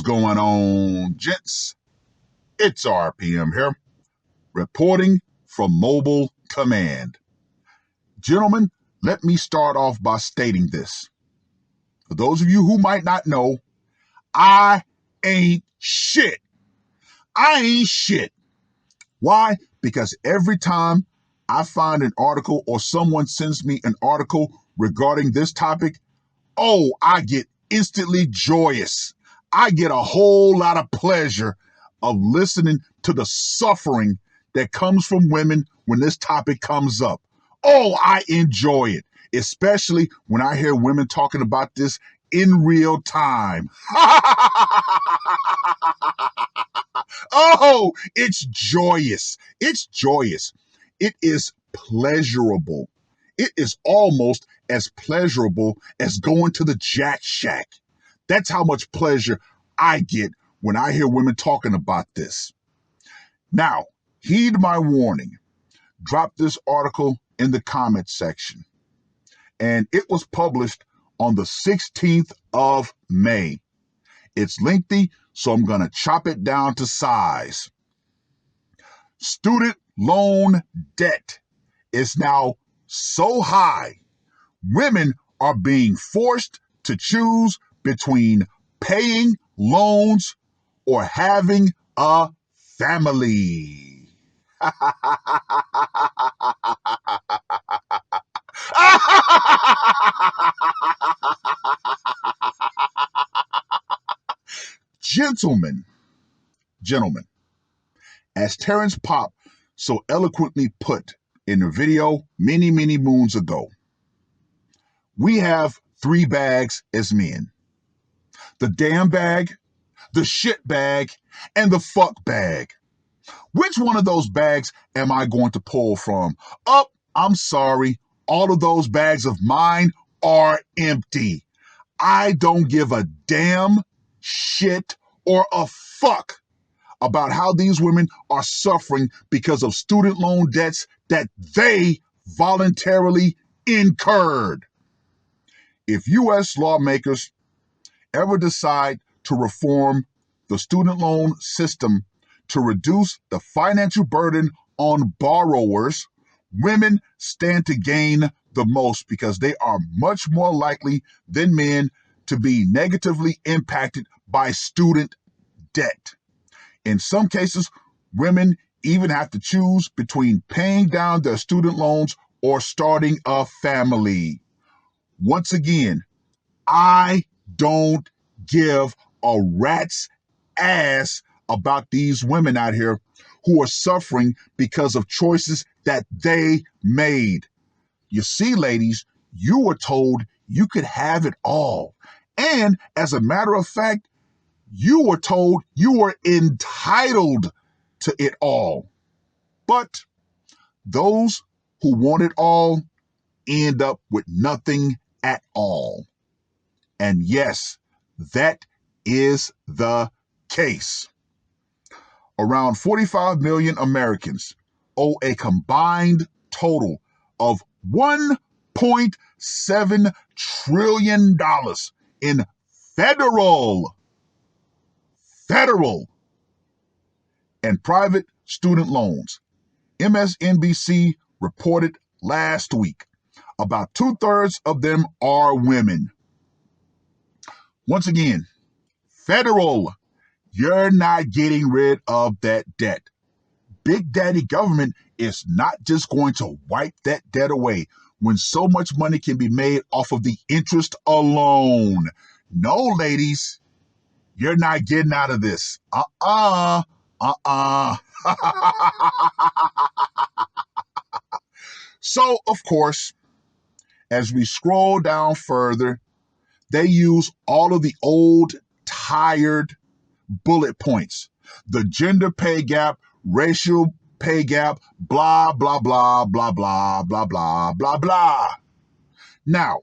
going on, gents? It's R.P.M. here, reporting from Mobile Command. Gentlemen, let me start off by stating this. For those of you who might not know, I ain't shit. I ain't shit. Why? Because every time I find an article or someone sends me an article regarding this topic, I get instantly joyous. I get a whole lot of pleasure of listening to the suffering that comes from women when this topic comes up. I enjoy it, especially when I hear women talking about this in real time. It's joyous. It's joyous. It is pleasurable. It is almost as pleasurable as going to the Jack Shack. That's how much pleasure I get when I hear women talking about this. Now, heed my warning. Drop this article in the comment section. And it was published on the 16th of May. It's lengthy, so I'm going to chop it down to size. Student loan debt is now so high, women are being forced to choose between paying loans or having a family. Gentlemen, as Terrence Popp so eloquently put in a video many, many moons ago, we have three bags as men: the damn bag, the shit bag, and the fuck bag. Which one of those bags am I going to pull from? I'm sorry. All of those bags of mine are empty. I don't give a damn shit or a fuck about how these women are suffering because of student loan debts that they voluntarily incurred. If U.S. lawmakers ever decide to reform the student loan system to reduce the financial burden on borrowers, women stand to gain the most because they are much more likely than men to be negatively impacted by student debt. In some cases, women even have to choose between paying down their student loans or starting a family. Once again, I don't give a rat's ass about these women out here who are suffering because of choices that they made. You see, ladies, you were told you could have it all. And as a matter of fact, you were told you were entitled to it all. But those who want it all end up with nothing at all. And yes, that is the case. Around 45 million Americans owe a combined total of $1.7 trillion in federal and private student loans. MSNBC reported last week about 2/3 of them are women. Once again, federal, you're not getting rid of that debt. Big Daddy government is not just going to wipe that debt away when so much money can be made off of the interest alone. No, ladies, you're not getting out of this. So, of course, as we scroll down further, they use all of the old, tired bullet points. The gender pay gap, racial pay gap, blah, blah, blah, blah, blah, blah, blah, blah, blah. Now,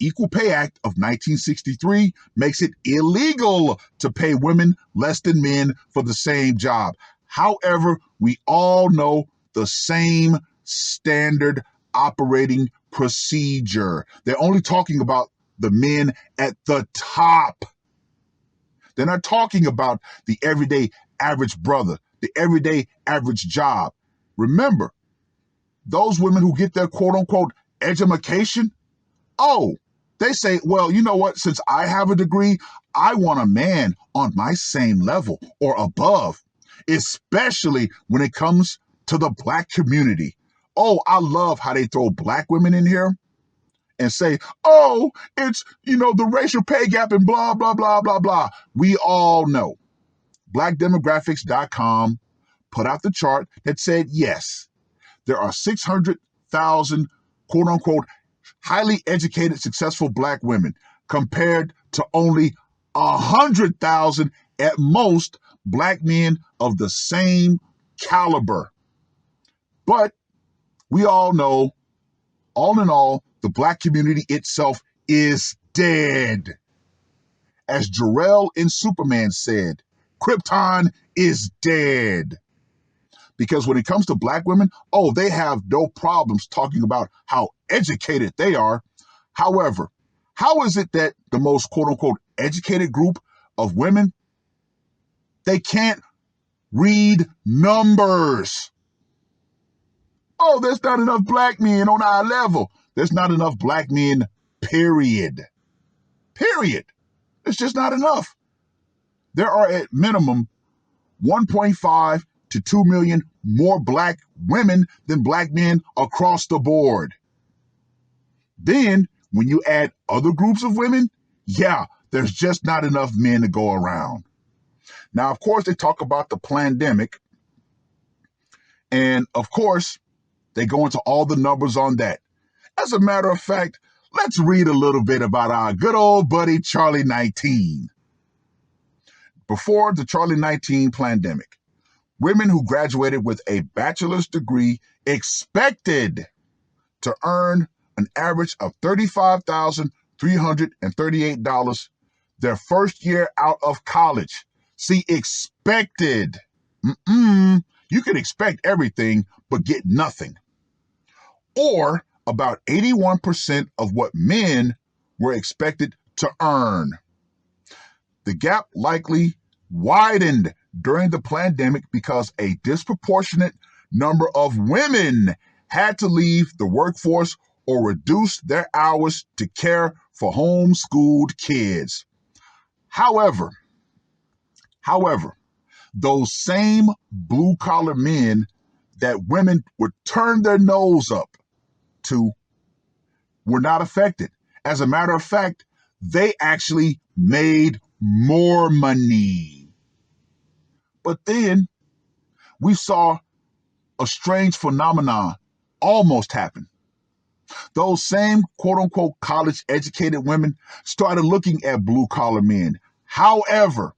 Equal Pay Act of 1963 makes it illegal to pay women less than men for the same job. However, we all know the same standard operating procedure. They're only talking about the men at the top. They're not talking about the everyday average brother, the everyday average job. Remember, those women who get their quote unquote education, oh, they say, well, you know what? Since I have a degree, I want a man on my same level or above, especially when it comes to the Black community. Oh, I love how they throw Black women in here and say, oh, it's, the racial pay gap and blah, blah, blah, blah, blah. We all know. BlackDemographics.com put out the chart that said, yes, there are 600,000, quote unquote, highly educated, successful Black women compared to only 100,000 at most Black men of the same caliber. But we all know, all in all, the Black community itself is dead. As Jor-El in Superman said, Krypton is dead. Because when it comes to Black women, oh, they have no problems talking about how educated they are. However, how is it that the most quote-unquote educated group of women, they can't read numbers? Oh, there's not enough Black men on our level. There's not enough Black men, period. Period. It's just not enough. There are at minimum 1.5 to 2 million more Black women than Black men across the board. Then, when you add other groups of women, yeah, there's just not enough men to go around. Now, of course, they talk about the pandemic. And of course, they go into all the numbers on that. As a matter of fact, let's read a little bit about our good old buddy, Charlie 19. Before the Charlie 19 pandemic, women who graduated with a bachelor's degree expected to earn an average of $35,338 their first year out of college. See, expected. You can expect everything, but get nothing. Or about 81% of what men were expected to earn. The gap likely widened during the pandemic because a disproportionate number of women had to leave the workforce or reduce their hours to care for homeschooled kids. However, those same blue-collar men that women would turn their nose up to were not affected. As a matter of fact, they actually made more money. But then we saw a strange phenomenon almost happen. Those same quote-unquote college-educated women started looking at blue-collar men. However,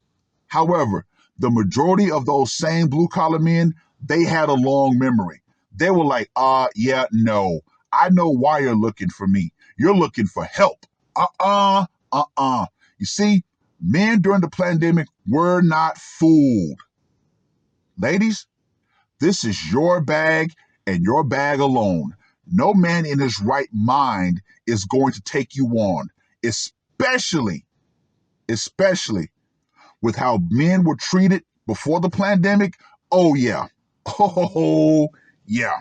the majority of those same blue-collar men, they had a long memory. They were like, yeah, no, I know why you're looking for me. You're looking for help. You see, men during the pandemic were not fooled. Ladies, this is your bag and your bag alone. No man in his right mind is going to take you on, especially with how men were treated before the pandemic. Oh, yeah. Oh, yeah.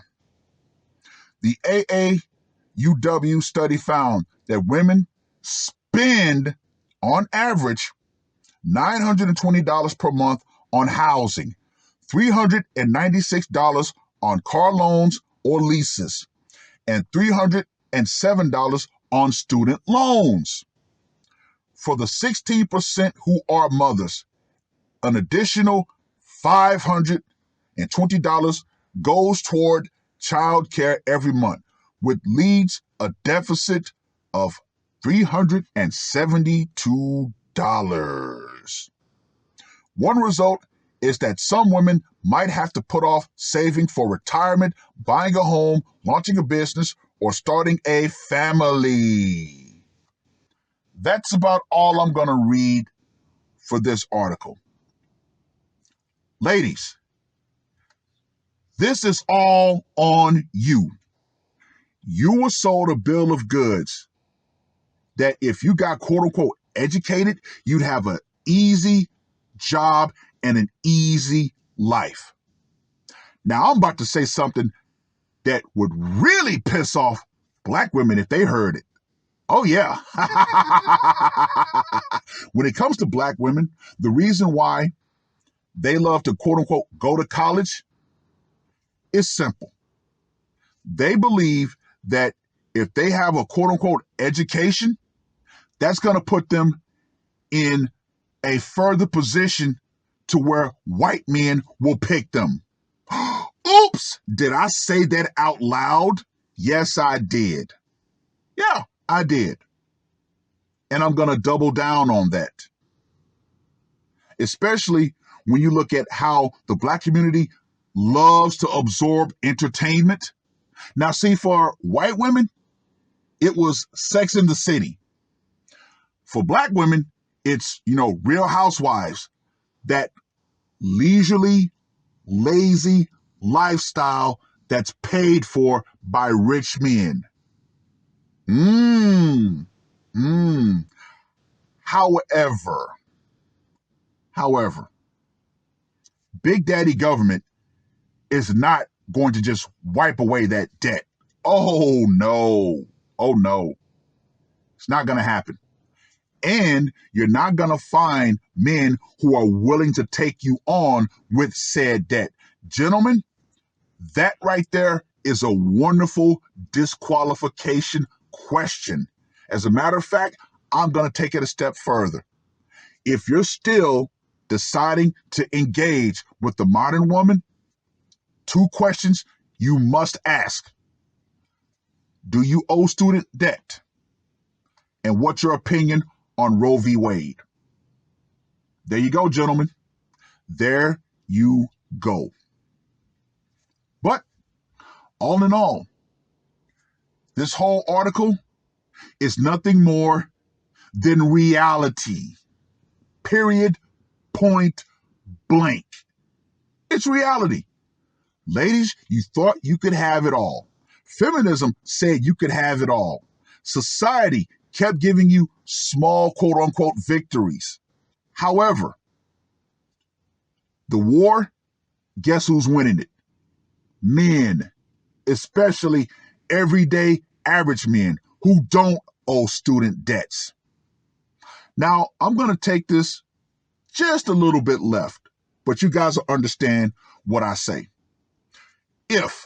The AAUW study found that women spend, on average, $920 per month on housing, $396 on car loans or leases, and $307 on student loans. For the 16% who are mothers, an additional $520 goes toward child care every month, which leaves a deficit of $372. One result is that some women might have to put off saving for retirement, buying a home, launching a business, or starting a family. That's about all I'm going to read for this article. Ladies, this is all on you. You were sold a bill of goods that if you got quote unquote educated, you'd have a easy job and an easy life. Now, I'm about to say something that would really piss off black women if they heard it. Oh, yeah. When it comes to black women, the reason why they love to quote unquote go to college is simple. They believe that if they have a quote unquote education, that's going to put them in a further position to where white men will pick them. Oops! Did I say that out loud? Yes, I did. Yeah, I did. And I'm going to double down on that. Especially when you look at how the black community loves to absorb entertainment. Now, see, for white women, it was Sex in the City. For black women, it's, Real Housewives, that leisurely, lazy lifestyle that's paid for by rich men. However, Big Daddy government is not going to just wipe away that debt. Oh no. Oh no. It's not going to happen. And you're not going to find men who are willing to take you on with said debt. Gentlemen, that right there is a wonderful disqualification question. As a matter of fact, I'm going to take it a step further. If you're still deciding to engage with the modern woman, 2 questions you must ask. Do you owe student debt? And what's your opinion on Roe v. Wade? There you go, gentlemen. There you go. But all in all, this whole article is nothing more than reality. Period. Point blank. It's reality. Ladies, you thought you could have it all. Feminism said you could have it all. Society kept giving you small, quote unquote, victories. However, the war, guess who's winning it? Men, especially everyday average men who don't owe student debts. Now, I'm going to take this just a little bit left, but you guys will understand what I say. If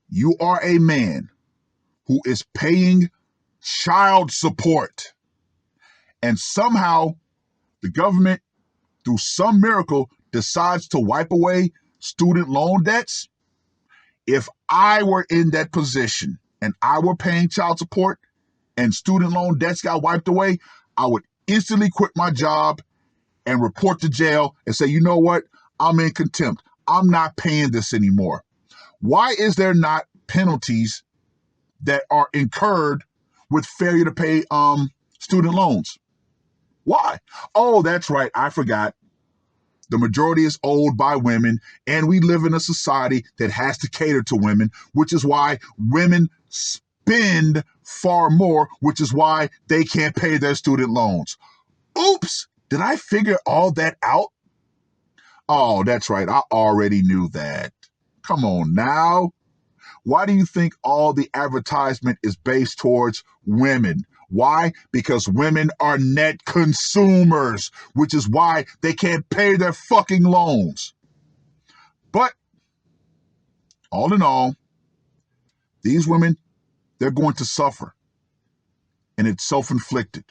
you are a man who is paying child support and somehow the government, through some miracle, decides to wipe away student loan debts, if I were in that position and I were paying child support and student loan debts got wiped away, I would instantly quit my job and report to jail and say, you know what? I'm in contempt. I'm not paying this anymore. Why is there not penalties that are incurred with failure to pay student loans? Why? Oh, that's right. I forgot. The majority is owned by women, and we live in a society that has to cater to women, which is why women spend far more, which is why they can't pay their student loans. Oops! Did I figure all that out? Oh, that's right. I already knew that. Come on now. Why do you think all the advertisement is based towards women? Why? Because women are net consumers, which is why they can't pay their fucking loans. But all in all, these women, they're going to suffer. And it's self-inflicted.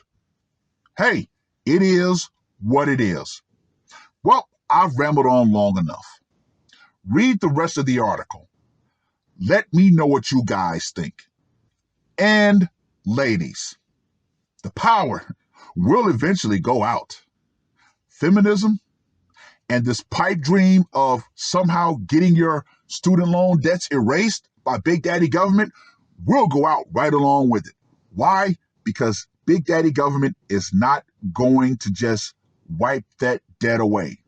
Hey, it is what it is. Well, I've rambled on long enough. Read the rest of the article. Let me know what you guys think. And ladies, the power will eventually go out. Feminism and this pipe dream of somehow getting your student loan debts erased by Big Daddy government will go out right along with it. Why? Because Big Daddy government is not going to just wipe that debt away.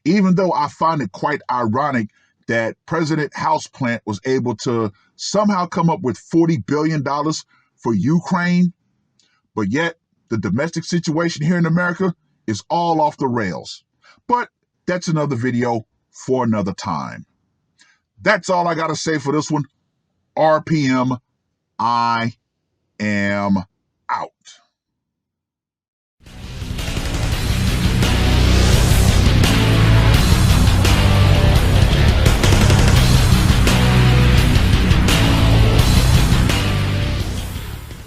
Even though I find it quite ironic that President Houseplant was able to somehow come up with $40 billion for Ukraine, but yet the domestic situation here in America is all off the rails. But that's another video for another time. That's all I got to say for this one. RPM, I am out.